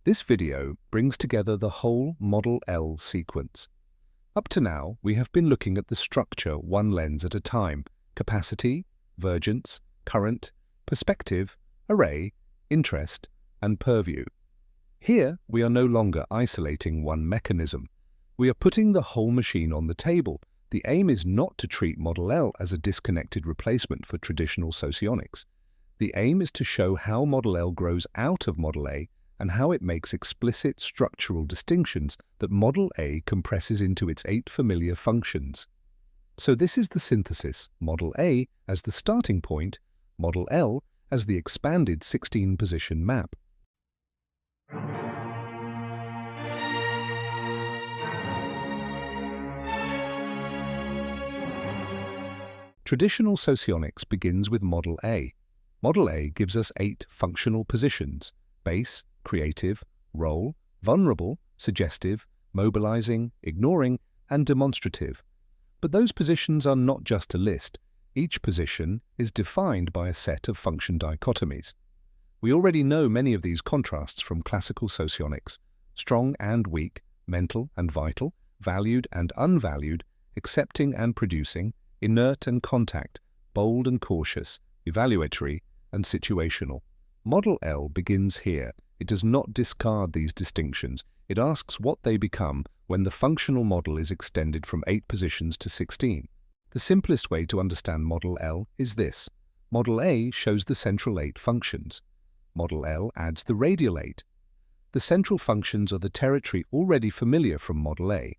This video brings together the whole Model L sequence. Up to now, we have been looking at the structure one lens at a time: capacity, vergence, current, perspective, array, interest, and purview. Here, we are no longer isolating one mechanism. We are putting the whole machine on the table. The aim is not to treat Model L as a disconnected replacement for traditional socionics. The aim is to show how Model L grows out of Model A and how it makes explicit structural distinctions that Model A compresses into its 8 familiar functions. So this is the synthesis: Model A as the starting point, Model L as the expanded 16-position map. Traditional socionics begins with Model A. Model A gives us 8 functional positions: base, creative, role, vulnerable, suggestive, mobilizing, ignoring, and demonstrative. But those positions are not just a list. Each position is defined by a set of function dichotomies. We already know many of these contrasts from classical socionics: strong and weak, mental and vital, valued and unvalued, accepting and producing, inert and contact, bold and cautious, evaluatory and situational. Model L begins here. It does not discard these distinctions. It asks what they become when the functional model is extended from 8 positions to 16. The simplest way to understand Model L is this: Model A shows the central 8 functions. Model L adds the radial 8. The central functions are the territory already familiar from Model A.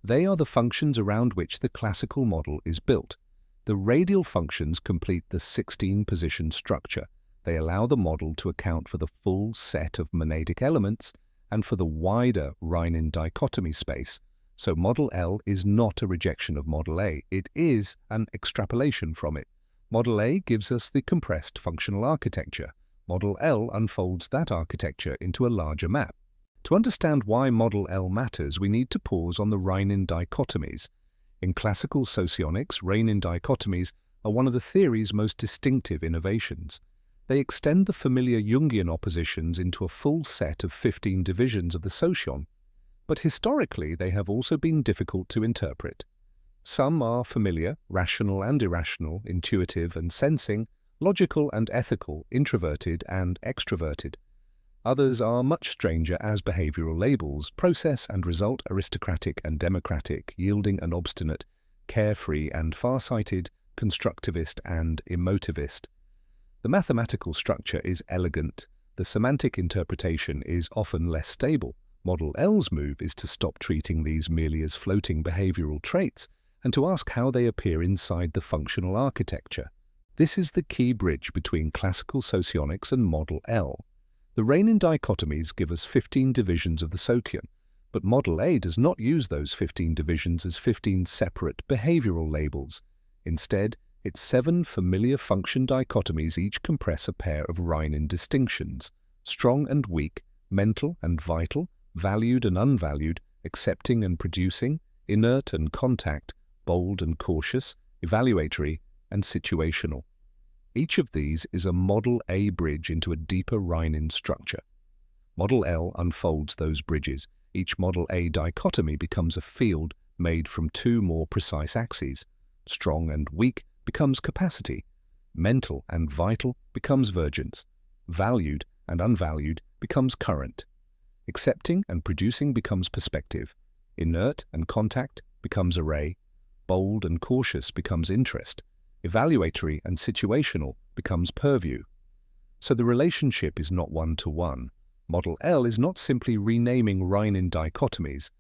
They are the functions around which the classical model is built. The radial functions complete the 16-position structure. They allow the model to account for the full set of monadic elements and for the wider Reinin dichotomy space. So Model L is not a rejection of Model A. It is an extrapolation from it. Model A gives us the compressed functional architecture. Model L unfolds that architecture into a larger map. To understand why Model L matters, we need to pause on the Reinin dichotomies. In classical socionics, Reinin dichotomies are one of the theory's most distinctive innovations. They extend the familiar Jungian oppositions into a full set of 15 divisions of the sosion, but historically they have also been difficult to interpret. Some are familiar, rational and irrational, intuitive and sensing, logical and ethical, introverted and extroverted. Others are much stranger as behavioral labels: process and result, aristocratic and democratic, yielding and obstinate, carefree and farsighted, constructivist and emotivist. The mathematical structure is elegant. The semantic interpretation is often less stable. Model L's move is to stop treating these merely as floating behavioral traits and to ask how they appear inside the functional architecture. This is the key bridge between classical socionics and Model L. The Reinin dichotomies give us 15 divisions of the socion, but Model A does not use those 15 divisions as 15 separate behavioral labels. Instead, its 7 familiar function dichotomies each compress a pair of Reinin distinctions: strong and weak, mental and vital, valued and unvalued, accepting and producing, inert and contact, bold and cautious, evaluatory and situational. Each of these is a Model A bridge into a deeper Reinin structure. Model L unfolds those bridges. Each Model A dichotomy becomes a field made from 2 more precise axes. Strong and weak becomes capacity. Mental and vital becomes vergence. Valued and unvalued becomes current. Accepting and producing becomes perspective. Inert and contact becomes array. Bold and cautious becomes interest. Evaluatory and situational becomes purview. So the relationship is not one-to-one. Model L is not simply renaming Reinin dichotomies.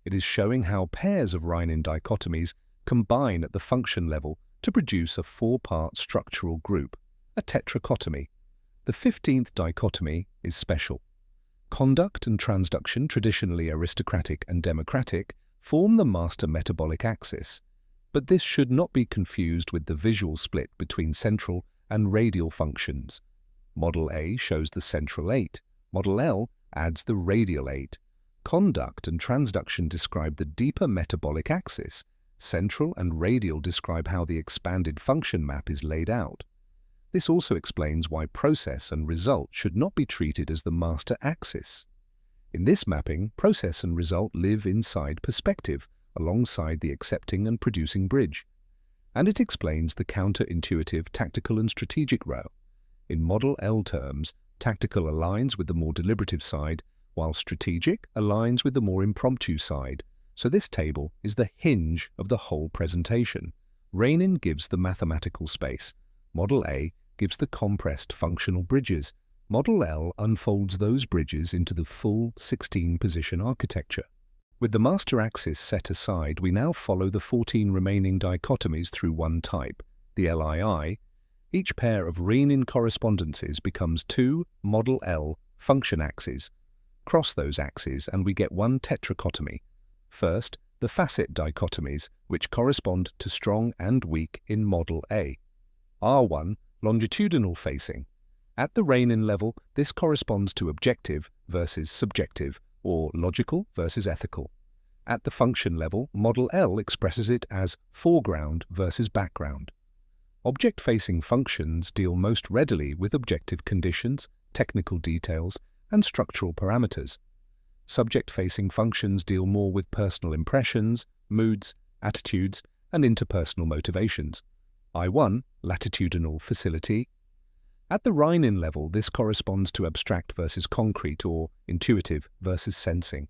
It is showing how pairs of Reinin dichotomies combine at the function level to produce a 4-part structural group, a tetrachotomy. The 15th dichotomy is special. Conduct and transduction, traditionally aristocratic and democratic, form the master metabolic axis. But this should not be confused with the visual split between central and radial functions. Model A shows the central 8. Model L adds the radial 8. Conduct and transduction describe the deeper metabolic axis. Central and radial describe how the expanded function map is laid out. This also explains why process and result should not be treated as the master axis. In this mapping, process and result live inside perspective, alongside the accepting and producing bridge. And it explains the counterintuitive tactical and strategic row. In Model L terms, tactical aligns with the more deliberative side, while strategic aligns with the more impromptu side. So this table is the hinge of the whole presentation. Reinin gives the mathematical space. Model A gives the compressed functional bridges. Model L unfolds those bridges into the full 16-position architecture. With the master axis set aside, we now follow the 14 remaining dichotomies through one type, the LII. Each pair of Reinin correspondences becomes two Model L function axes. Cross those axes and we get one tetrachotomy. First, the facet dichotomies, which correspond to strong and weak in Model A. R1, longitudinal facing. At the Reinin level, this corresponds to objective versus subjective, or logical versus ethical. At the function level, Model L expresses it as foreground versus background. Object-facing functions deal most readily with objective conditions, technical details, and structural parameters. Subject-facing functions deal more with personal impressions, moods, attitudes, and interpersonal motivations. I1, latitudinal facility. At the Reinin level, this corresponds to abstract versus concrete, or intuitive versus sensing.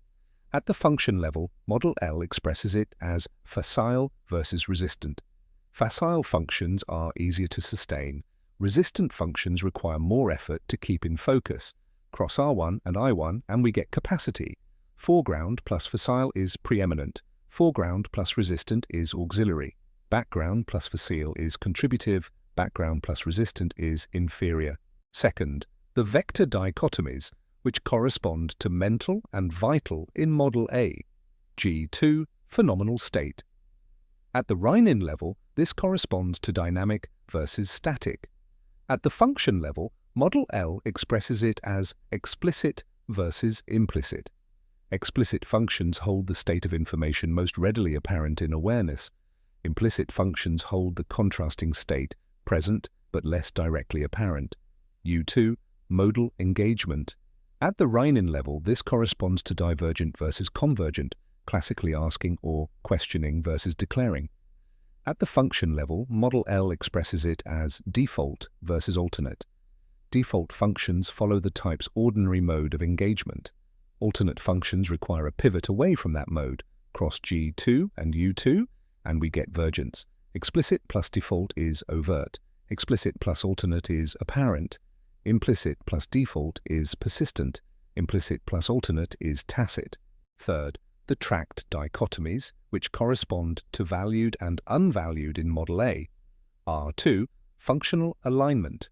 At the function level, Model L expresses it as facile versus resistant. Facile functions are easier to sustain. Resistant functions require more effort to keep in focus. Cross R1 and I1 and we get capacity. Foreground plus facile is preeminent. Foreground plus resistant is auxiliary. Background plus facile is contributive. Background plus resistant is inferior. Second, the vector dichotomies, which correspond to mental and vital in Model A. G2, phenomenal state. At the Reinin level, this corresponds to dynamic versus static. At the function level, Model L expresses it as explicit versus implicit. Explicit functions hold the state of information most readily apparent in awareness. Implicit functions hold the contrasting state, present but less directly apparent. U2, modal engagement. At the Reinin level, this corresponds to divergent versus convergent, classically asking or questioning versus declaring. At the function level, Model L expresses it as default versus alternate. Default functions follow the type's ordinary mode of engagement. Alternate functions require a pivot away from that mode. Cross G2 and U2, and we get vergence. Explicit plus default is overt. Explicit plus alternate is apparent. Implicit plus default is persistent. Implicit plus alternate is tacit. Third, the tract dichotomies, which correspond to valued and unvalued in Model A. R2, functional alignment.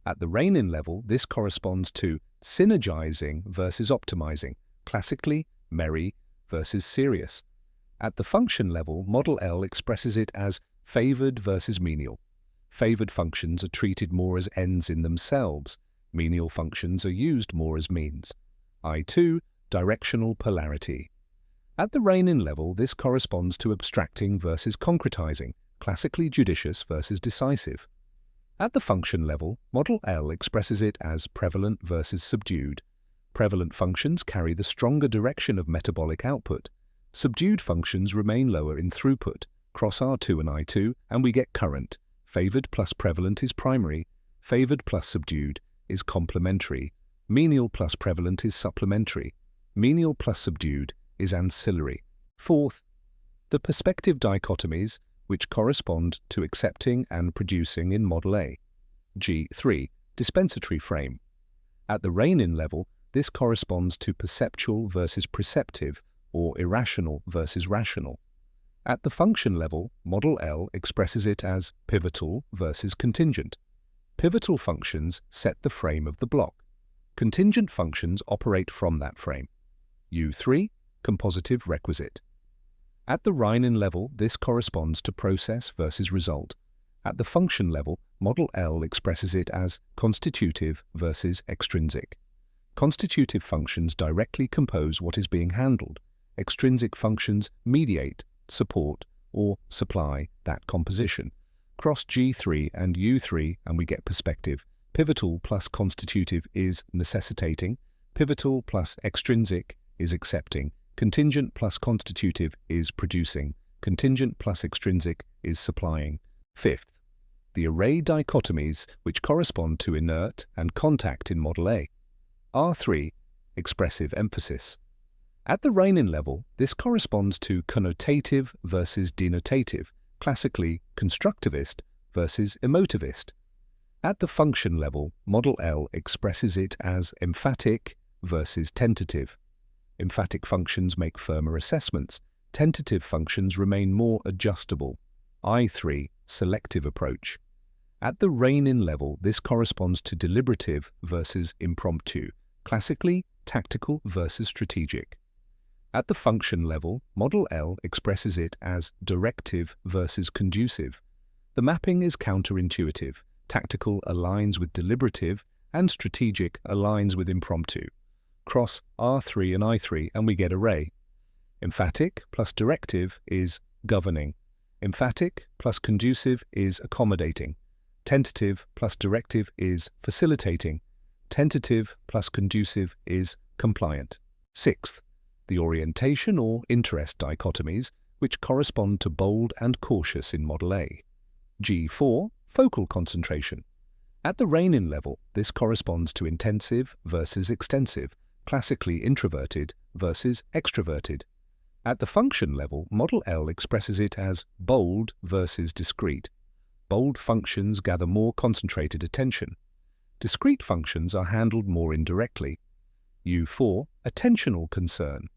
At the Reinin level, this corresponds to synergizing versus optimizing, classically merry versus serious. At the function level, Model L expresses it as favored versus menial. Favored functions are treated more as ends in themselves. Menial functions are used more as means. I2, directional polarity. At the Reinin level, this corresponds to abstracting versus concretizing, classically judicious versus decisive. At the function level, Model L expresses it as prevalent versus subdued. Prevalent functions carry the stronger direction of metabolic output. Subdued functions remain lower in throughput. Cross R2 and I2, and we get current. Favored plus prevalent is primary. Favored plus subdued is complementary. Menial plus prevalent is supplementary. Menial plus subdued is ancillary. Fourth, the perspective dichotomies, which correspond to accepting and producing in Model A. G3, dispensatory frame. At the Reinin level, this corresponds to perceptual versus preceptive, or irrational versus rational. At the function level, Model L expresses it as pivotal versus contingent. Pivotal functions set the frame of the block. Contingent functions operate from that frame. U3, compositive requisite. At the Reinin level, this corresponds to process versus result. At the function level, Model L expresses it as constitutive versus extrinsic. Constitutive functions directly compose what is being handled. Extrinsic functions mediate, support, or supply that composition. Cross G3 and U3 and we get perspective. Pivotal plus constitutive is necessitating. Pivotal plus extrinsic is accepting. Contingent plus constitutive is producing. Contingent plus extrinsic is supplying. Fifth, the array dichotomies which correspond to inert and contact in Model A. R3, expressive emphasis. At the Reinin level, this corresponds to connotative versus denotative, classically constructivist versus emotivist. At the function level, Model L expresses it as emphatic versus tentative. Emphatic functions make firmer assessments. Tentative functions remain more adjustable. I3, selective approach. At the Reinin level, this corresponds to deliberative versus impromptu, classically tactical versus strategic. At the function level, Model L expresses it as directive versus conducive. The mapping is counterintuitive. Tactical aligns with deliberative, and strategic aligns with impromptu. Cross R3 and I3 and we get array. Emphatic plus directive is governing. Emphatic plus conducive is accommodating. Tentative plus directive is facilitating. Tentative plus conducive is compliant. Sixth, the orientation or interest dichotomies, which correspond to bold and cautious in Model A. G4, focal concentration. At the Reinin level, this corresponds to intensive versus extensive, classically introverted versus extroverted. At the function level, Model L expresses it as bold versus discrete. Bold functions gather more concentrated attention. Discrete functions are handled more indirectly. U4, attentional concern.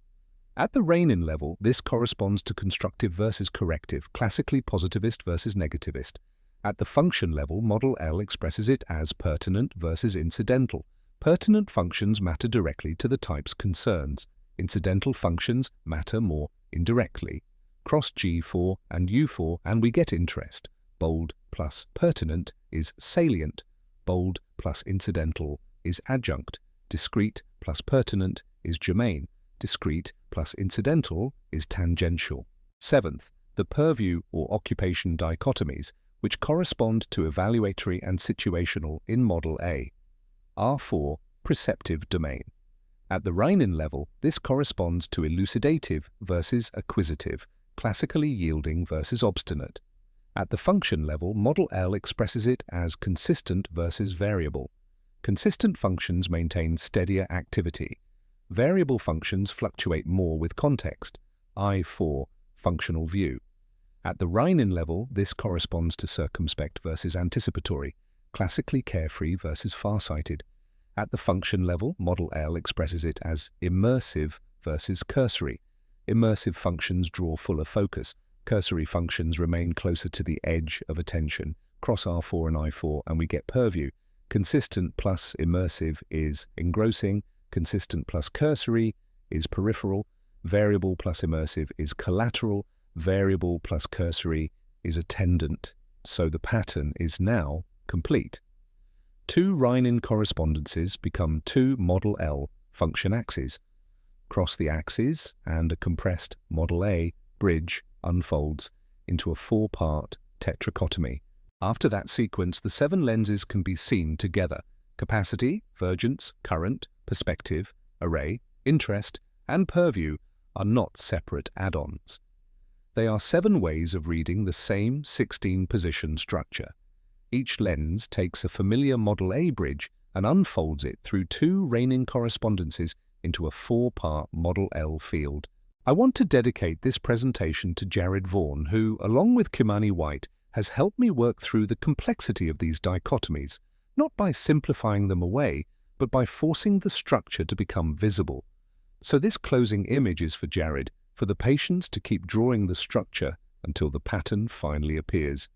At the Reinin level, this corresponds to constructive versus corrective, classically positivist versus negativist. At the function level, Model L expresses it as pertinent versus incidental. Pertinent functions matter directly to the type's concerns. Incidental functions matter more indirectly. Cross G4 and U4 and we get interest. Bold plus pertinent is salient. Bold plus incidental is adjunct. Discrete plus pertinent is germane. Discrete plus incidental is tangential. Seventh, the purview or occupation dichotomies, which correspond to evaluatory and situational in Model A. R4, preceptive domain. At the Reinin level, this corresponds to elucidative versus acquisitive, classically yielding versus obstinate. At the function level, Model L expresses it as consistent versus variable. Consistent functions maintain steadier activity. Variable functions fluctuate more with context. I4, functional view. At the Reinin level, this corresponds to circumspect versus anticipatory, classically carefree versus farsighted. At the function level, Model L expresses it as immersive versus cursory. Immersive functions draw fuller focus. Cursory functions remain closer to the edge of attention. Cross R4 and I4 and we get purview. Consistent plus immersive is engrossing. Consistent plus cursory is peripheral. Variable plus immersive is collateral. Variable plus cursory is attendant. So the pattern is now complete. Two Reinin correspondences become two Model L function axes. Cross the axes and a compressed Model A bridge unfolds into a four-part tetrachotomy. After that sequence, the 7 lenses can be seen together. Capacity, vergence, current, perspective, array, interest, and purview are not separate add-ons. They are 7 ways of reading the same 16-position structure. Each lens takes a familiar Model A bridge and unfolds it through 2 Reinin correspondences into a 4-part Model L field. I want to dedicate this presentation to Jared Vaughan, who, along with Kimani White, has helped me work through the complexity of these dichotomies, not by simplifying them away, but by forcing the structure to become visible. So this closing image is for Jared, for the patience to keep drawing the structure until the pattern finally appears.